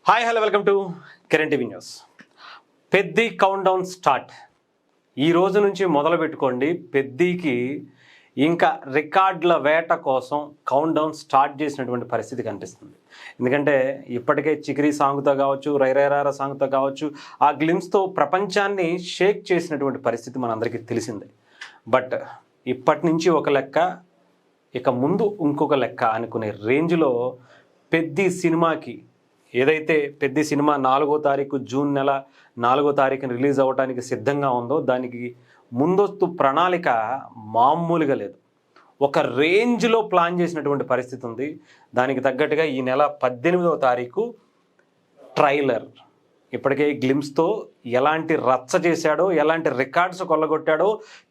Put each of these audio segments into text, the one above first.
Hi hello welcome to Kiran TV news. Peddi count down start. ఈ రోజు నుంచి మొదలు పెట్టుకోండి. పెద్దికి ఇంకా రికార్డుల వేట కోసం కౌంట్ డౌన్ స్టార్ట్ చేసినటువంటి పరిస్థితి కనిపిస్తుంది. ఎందుకంటే ఇప్పటికే చికిరీ సాంగ్తో కావచ్చు, రైరైరార సాంగ్తో కావచ్చు, ఆ గ్లిమ్స్తో ప్రపంచాన్ని షేక్ చేసినటువంటి పరిస్థితి మనందరికీ తెలిసిందే. బట్ ఇప్పటి నుంచి ఒక లెక్క, ఇక ముందు ఇంకొక లెక్క అనుకునే రేంజ్లో పెద్ది సినిమాకి ఏదైతే పెద్ద సినిమా 4వ తారీఖు జూన్ నెల 4వ తారీఖున రిలీజ్ అవ్వడానికి సిద్ధంగా ఉందో దానికి ముందస్తు ప్రణాళిక మామూలుగా లేదు. ఒక రేంజ్లో ప్లాన్ చేసినటువంటి పరిస్థితి ఉంది. దానికి తగ్గట్టుగా ఈ నెల 18వ తారీఖు ట్రైలర్ ఇప్పటికే గ్లిమ్స్తో ఎలాంటి రచ్చ చేశాడో, ఎలాంటి రికార్డ్స్ కొల్లగొట్టాడో,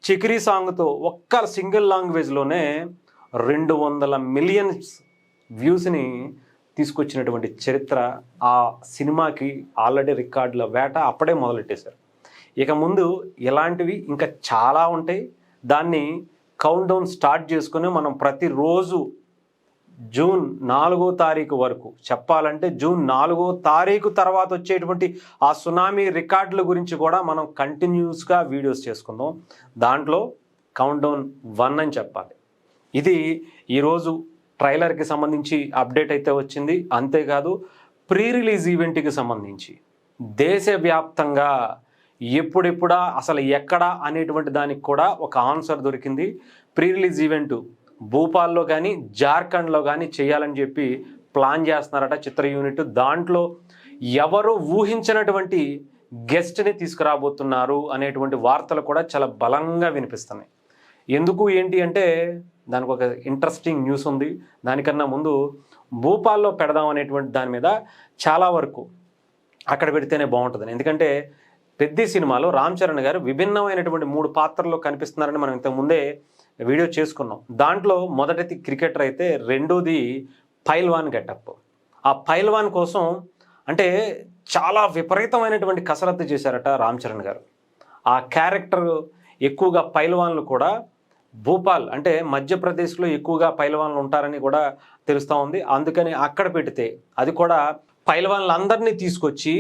చికిరీ సాంగ్తో ఒక్క సింగిల్ లాంగ్వేజ్లోనే 200 మిలియన్స్ వ్యూస్ని తీసుకొచ్చినటువంటి చరిత్ర ఆ సినిమాకి. ఆల్రెడీ రికార్డుల వేట అప్పుడే మొదలెట్టేశారు. ఇక ముందు ఇలాంటివి ఇంకా చాలా ఉంటాయి. దాన్ని కౌంట్ డౌన్ స్టార్ట్ చేసుకుని మనం ప్రతిరోజు జూన్ 4వ తారీఖు వరకు, చెప్పాలంటే జూన్ 4వ తారీఖు తర్వాత వచ్చేటువంటి ఆ సునామీ రికార్డుల గురించి కూడా మనం కంటిన్యూస్గా వీడియోస్ చేసుకుందాం. దాంట్లో కౌంట్ డౌన్ 1 అని చెప్పాలి. ఇది ఈరోజు ట్రైలర్కి సంబంధించి అప్డేట్ అయితే వచ్చింది. అంతేకాదు ప్రీ రిలీజ్ ఈవెంట్కి సంబంధించి దేశవ్యాప్తంగా ఎప్పుడెప్పుడా అసలు ఎక్కడా అనేటువంటి దానికి కూడా ఒక ఆన్సర్ దొరికింది. ప్రీ రిలీజ్ ఈవెంట్ భూపాల్లో కానీ జార్ఖండ్లో కానీ చేయాలని చెప్పి ప్లాన్ చేస్తున్నారట చిత్ర యూనిట్. దాంట్లో ఎవరు ఊహించినటువంటి గెస్ట్ని తీసుకురాబోతున్నారు అనేటువంటి వార్తలు కూడా చాలా బలంగా వినిపిస్తున్నాయి. ఎందుకు ఏంటి అంటే దానికి ఒక ఇంట్రెస్టింగ్ న్యూస్ ఉంది. దానికన్నా ముందు భూపాల్లో పెడదాం అనేటువంటి దాని మీద చాలా వరకు అక్కడ పెడితేనే బాగుంటుందని. ఎందుకంటే పెద్ద సినిమాలో రామ్ చరణ్ గారు విభిన్నమైనటువంటి 3 పాత్రల్లో కనిపిస్తున్నారని మనం ఇంతకుముందే వీడియో చేసుకున్నాం. దాంట్లో మొదటిది క్రికెటర్ అయితే, రెండోది పైల్వాన్ గెటప్. ఆ పైల్వాన్ కోసం అంటే చాలా విపరీతమైనటువంటి కసరత్తు చేశారట రామ్ చరణ్ గారు. ఆ క్యారెక్టర్ ఎక్కువగా పైల్వాన్లు కూడా భూపాల్ అంటే మధ్యప్రదేశ్లో ఎక్కువగా పైల్వాన్లు ఉంటారని కూడా తెలుస్తూ ఉంది. అందుకని అక్కడ పెడితే, అది కూడా పైల్వాన్లందరినీ తీసుకొచ్చి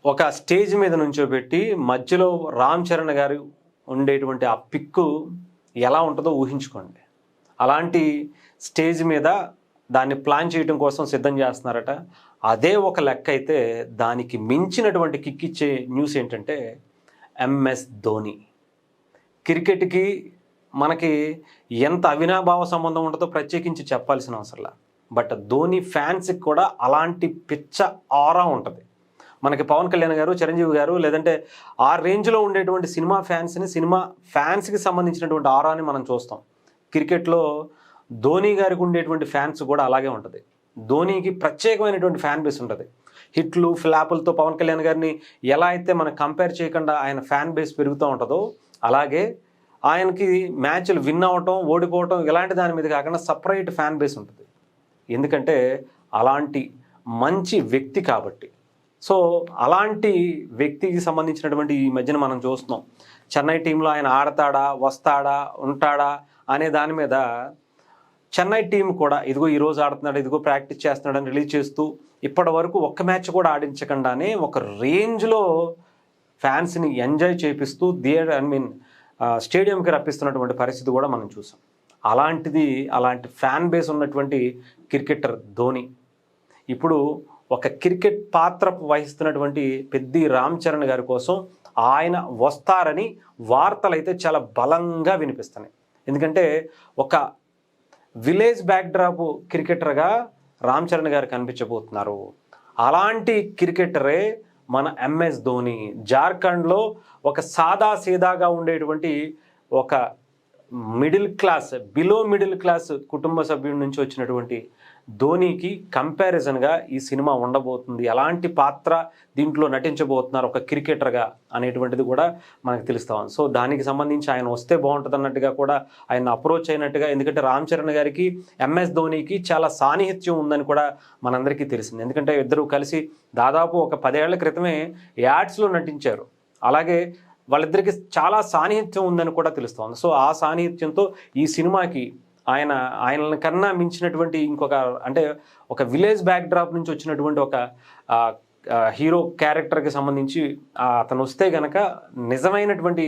ఒక స్టేజ్ మీద నుంచోబెట్టి మధ్యలో రామ్ చరణ్ గారు ఉండేటువంటి ఆ పిక్కు ఎలా ఉంటుందో ఊహించుకోండి. అలాంటి స్టేజ్ మీద దాన్ని ప్లాన్ చేయడం కోసం సిద్ధం చేస్తున్నారట. అదే ఒక లెక్క అయితే, దానికి మించినటువంటి కిక్ ఇచ్చే న్యూస్ ఏంటంటే ఎంఎస్ ధోని. క్రికెట్కి మనకి ఎంత అవినాభావ సంబంధం ఉంటుందో ప్రత్యేకించి చెప్పాల్సిన అవసరంలా. బట్ ధోని ఫ్యాన్స్కి కూడా అలాంటి పిచ్చ ఆరా ఉంటుంది. మనకి పవన్ కళ్యాణ్ గారు, చిరంజీవి గారు, లేదంటే ఆ రేంజ్లో ఉండేటువంటి సినిమా ఫ్యాన్స్కి సంబంధించినటువంటి ఆరాని మనం చూస్తాం. క్రికెట్లో ధోని గారికి ఉండేటువంటి ఫ్యాన్స్ కూడా అలాగే ఉంటుంది. ధోనికి ప్రత్యేకమైనటువంటి ఫ్యాన్ బేస్ ఉంటుంది. హిట్లు ఫ్లాపులతో పవన్ కళ్యాణ్ గారిని ఎలా అయితే మనం కంపేర్ చేయకుండా ఆయన ఫ్యాన్ బేస్ పెరుగుతూ ఉంటుందో, అలాగే ఆయనకి మ్యాచ్లు విన్ అవ్వటం, ఓడిపోవటం ఇలాంటి దాని మీద కాకుండా సపరేట్ ఫ్యాన్ బేస్ ఉంటుంది. ఎందుకంటే అలాంటి మంచి వ్యక్తి కాబట్టి. సో అలాంటి వ్యక్తికి సంబంధించినటువంటి ఈ మధ్యన మనం చూస్తున్నాం, చెన్నై టీంలో ఆయన ఆడతాడా, వస్తాడా, ఉంటాడా అనే దాని మీద చెన్నై టీం కూడా ఇదిగో ఈరోజు ఆడుతున్నాడు, ఇదిగో ప్రాక్టీస్ చేస్తున్నాడని రిలీజ్ చేస్తూ ఇప్పటి వరకు ఒక్క మ్యాచ్ కూడా ఆడించకుండానే ఒక రేంజ్లో ఫ్యాన్స్ని ఎంజాయ్ చేపిస్తూ స్టేడియంకి రప్పిస్తున్నటువంటి పరిస్థితి కూడా మనం చూసాం. అలాంటి ఫ్యాన్ బేస్ ఉన్నటువంటి క్రికెటర్ ధోని ఇప్పుడు ఒక క్రికెట్ పాత్ర వహిస్తున్నటువంటి పెద్ది రామ్ చరణ్ గారి కోసం ఆయన వస్తారని వార్తలు అయితే చాలా బలంగా వినిపిస్తున్నాయి. ఎందుకంటే ఒక విలేజ్ బ్యాక్డ్రాప్ క్రికెటర్గా రామ్ చరణ్ గారు కనిపించబోతున్నారు. అలాంటి క్రికెటరే మన ఎంఎస్ ధోని. జార్ఖండ్లో ఒక సాదా సీదాగా ఉండేటువంటి ఒక బిలో మిడిల్ క్లాస్ కుటుంబ సభ్యుడి నుంచి వచ్చినటువంటి ధోనికి కంపారిజన్గా ఈ సినిమా ఉండబోతుంది. ఎలాంటి పాత్ర దీంట్లో నటించబోతున్నారు ఒక క్రికెటర్గా అనేటువంటిది కూడా మనకు తెలుస్తూ ఉంది. సో దానికి సంబంధించి ఆయన వస్తే బాగుంటుంది అన్నట్టుగా కూడా ఆయన అప్రోచ్ అయినట్టుగా, ఎందుకంటే రామ్ చరణ్ గారికి ఎంఎస్ ధోనికి చాలా సాన్నిహిత్యం ఉందని కూడా మనందరికీ తెలిసింది. ఎందుకంటే ఇద్దరు కలిసి దాదాపు ఒక 10 ఏళ్ల క్రితమే యాడ్స్లో నటించారు. అలాగే వాళ్ళిద్దరికి చాలా సాన్నిహిత్యం ఉందని కూడా తెలుస్తోంది. సో ఆ సాన్నిహిత్యంతో ఈ సినిమాకి ఆయన కన్నా మించినటువంటి ఇంకొక అంటే ఒక విలేజ్ బ్యాక్ డ్రాప్ నుంచి వచ్చినటువంటి ఒక హీరో క్యారెక్టర్కి సంబంధించి అతను వస్తే గనక నిజమైనటువంటి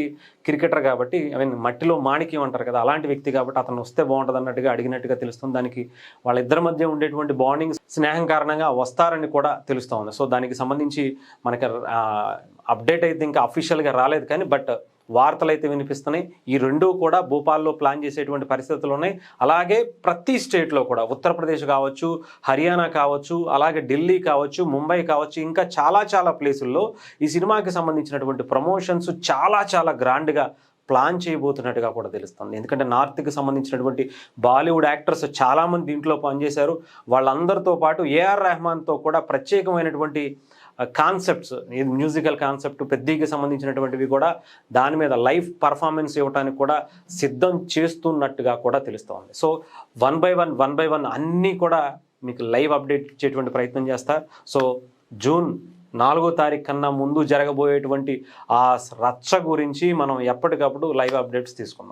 క్రికెటర్ కాబట్టి మట్టిలో మాణిక్యం అంటారు కదా, అలాంటి వ్యక్తి కాబట్టి అతను వస్తే బాగుంటుంది అన్నట్టుగా అడిగినట్టుగా తెలుస్తుంది. దానికి వాళ్ళిద్దరి మధ్య ఉండేటువంటి బాండింగ్ స్నేహం కారణంగా వస్తారని కూడా తెలుస్తూ ఉంది. సో దానికి సంబంధించి మనకి అప్డేట్ అయితే ఇంకా అఫీషియల్గా రాలేదు కానీ బట్ వార్తలు అయితే వినిపిస్తున్నాయి. ఈ రెండూ కూడా భోపాల్లో ప్లాన్ చేసేటువంటి పరిస్థితులు ఉన్నాయి. అలాగే ప్రతి స్టేట్లో కూడా ఉత్తరప్రదేశ్ కావచ్చు, హర్యానా కావచ్చు, అలాగే ఢిల్లీ కావచ్చు, ముంబై కావచ్చు, ఇంకా చాలా ప్లేసుల్లో ఈ సినిమాకి సంబంధించినటువంటి ప్రమోషన్స్ చాలా గ్రాండ్గా ప్లాన్ చేయబోతున్నట్టుగా కూడా తెలుస్తుంది. ఎందుకంటే నార్త్కి సంబంధించినటువంటి బాలీవుడ్ యాక్టర్స్ చాలామంది దీంట్లో పనిచేశారు. వాళ్ళందరితో పాటు ఏఆర్ రెహమాన్తో కూడా ప్రత్యేకమైనటువంటి కాన్సెప్ట్స్, మ్యూజికల్ కాన్సెప్ట్ పెద్దకి సంబంధించినటువంటివి కూడా దాని మీద లైవ్ పర్ఫార్మెన్స్ ఇవ్వడానికి కూడా సిద్ధం చేస్తున్నట్టుగా కూడా తెలుస్తోంది. సో వన్ బై వన్ అన్నీ కూడా మీకు లైవ్ అప్డేట్ ఇచ్చేటువంటి ప్రయత్నం చేస్తా. సో జూన్ 4వ తారీఖు కన్నా ముందు జరగబోయేటువంటి ఆ రచ్చ గురించి మనం ఎప్పటికప్పుడు లైవ్ అప్డేట్స్ తీసుకుందాం.